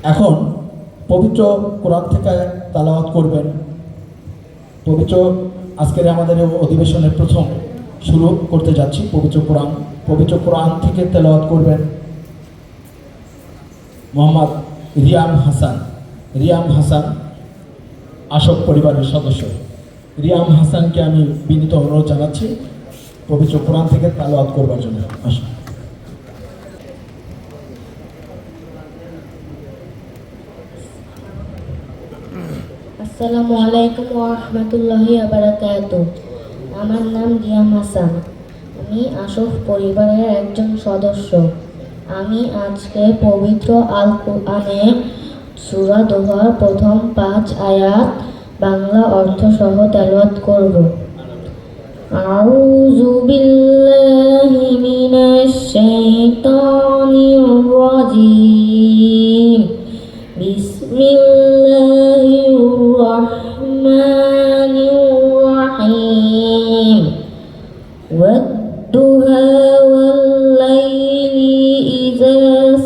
এখন পবিত্র কোরআন থেকে তেলাওয়াত করবেন। পবিত্র আজকের আমাদের অধিবেশনের প্রথম শুরু করতে যাচ্ছি পবিত্র কোরআন থেকে তেলাওয়াত করবেন মোহাম্মদ রিয়াম হাসান আশোক পরিবারের সদস্য। রিয়াম হাসানকে আমি বিনীত অনুরোধ জানাচ্ছি পবিত্র কোরআন থেকে তেলাওয়াত করবার জন্য। আসুন। আসসালামু আলাইকুম ওয়া রাহমাতুল্লাহি ওয়া বারাকাতুহু। আমার নাম রিয়াম হাসান। আমি আশরাফ পরিবারের একজন সদস্য। আমি আজকে পবিত্র আল কুরআনের সূরা দোহার প্রথম 5 আয়াত বাংলা অর্থ সহ তেলাওয়াত করব। আউযু বিল্লাহি মিনাশ শাইতানির রাজীম। বিসমিল্লাহির রহমানির রহিম। ওয়াদ-দুহা ওয়াল-লাইলি ইযা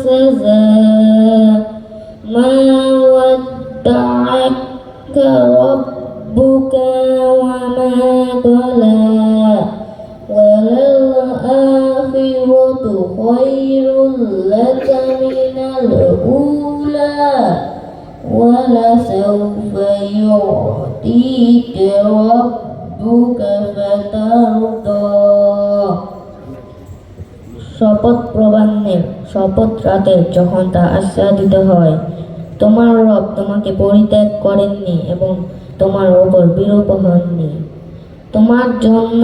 সাজা। মা ওয়াদ্দা'আকা রাব্বুকা ওয়া মা ক্বালা। ওয়ালাল আখিরাতু খায়রুল লাকা মিনাল উলা। ওয়ালাসাউফা ইউ'তিকা রাব্বুকা ফাতারদা। শপথ প্রবান্নের, শপথ রাতের যখন তা আচ্ছাদিত হয়। তোমার রব তোমাকে পরিত্যাগ করেননি এবং তোমার ওপর বিরূপ হননি। তোমার জন্য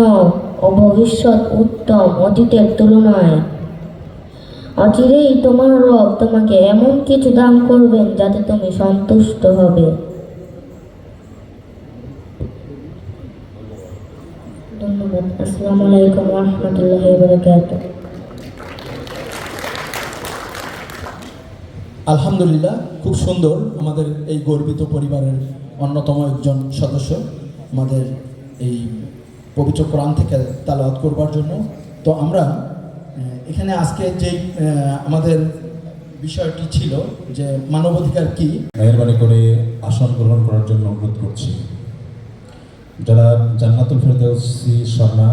ভবিষ্যৎ উত্তম অতীতের তুলনায়। অচিরেই তোমার রব তোমাকে এমন কিছু দান করবেন যাতে তুমি সন্তুষ্ট হবে। ধন্যবাদ। আসসালামু আলাইকুম ওয়া রাহমাতুল্লাহি ওয়া বারাকাতুহু। আলহামদুলিল্লাহ, খুব সুন্দর। আমাদের এই গর্বিত পরিবারের অন্যতম একজন সদস্য আমাদের এই পবিত্র কোরআন থেকে তেলাওয়াত করবার জন্য। তো আমরা এখানে আজকে যেই আমাদের বিষয়টি ছিল যে মানবাধিকার কি, মেহরবানি করে আসন গ্রহণ করার জন্য অনুরোধ করছি। যারা জান্নাতুল ফেরদৌসী শর্মা,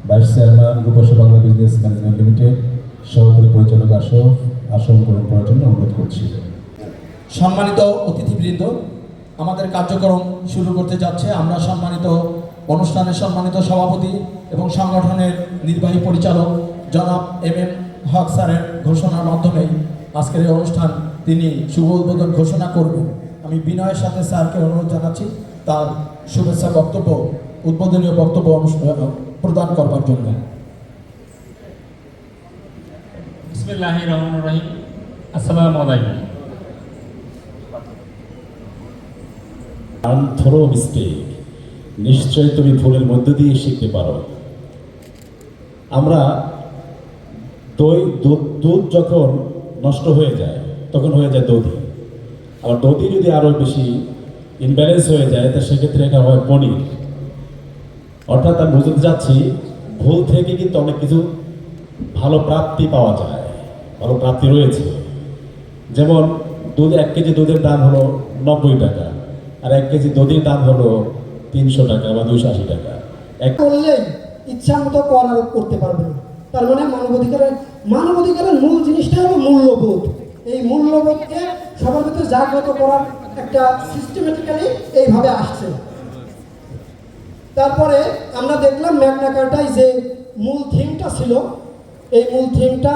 ভাইস চেয়ারম্যান রূপসী বাংলা বিজনেস ম্যানেজমেন্ট লিমিটেড, সহকারী পরিচালক আসন গ্রহণ করার জন্য অনুরোধ করছি। সম্মানিত অতিথিবৃন্দ, আমাদের কার্যক্রম শুরু করতে যাচ্ছে। আমরা অনুষ্ঠানের সম্মানিত সভাপতি এবং সংগঠনের নির্বাহী পরিচালক জনাব এম হক স্যারের ঘোষণার মাধ্যমে আজকের এই অনুষ্ঠান তিনি শুভ উদ্বোধন ঘোষণা করবেন। আমি বিনয়ের সাথে স্যারকে অনুরোধ জানাচ্ছি তার শুভেচ্ছা বক্তব্য, উদ্বোধনীয় বক্তব্য প্রদান করবার জন্য। বিসমিল্লাহির রহমানির রহিম। আসসালামু আলাইকুম। থ্রো মিস্টেক, নিশ্চয় তুমি ভুলের মধ্য দিয়ে শিখতে পারো। আমরা দুধ যখন নষ্ট হয়ে যায় তখন হয়ে যায় দধি। আবার দধি যদি আরও বেশি ইনব্যালেন্স হয়ে যায় তা সেক্ষেত্রে এটা হয় পনির। অর্থাৎ আমি বুঝতে যাচ্ছি ভুল থেকে কিন্তু অনেক কিছু ভালো প্রাপ্তি পাওয়া যায়, ভালো প্রাপ্তি রয়েছে। যেমন 1 কেজি দুধের দাম হলো 90 টাকা, আর 1 কেজি দধির দাম হলো 300 টাকা বা 280 টাকা। করলেই ইচ্ছা মতো করার করতে পারবে না। তার মানে মানবাধিকারের মূল জিনিসটা হলো মূল্যবোধ। এই মূল্যবোধকে সবার ভিতরে জাগ্রত করার একটা সিস্টেমেটিক্যালি এইভাবে আসছে। তারপরে আমরা দেখলাম ম্যাগনা কার্টায় যে মূল থিমটা ছিল, এই মূল থিমটা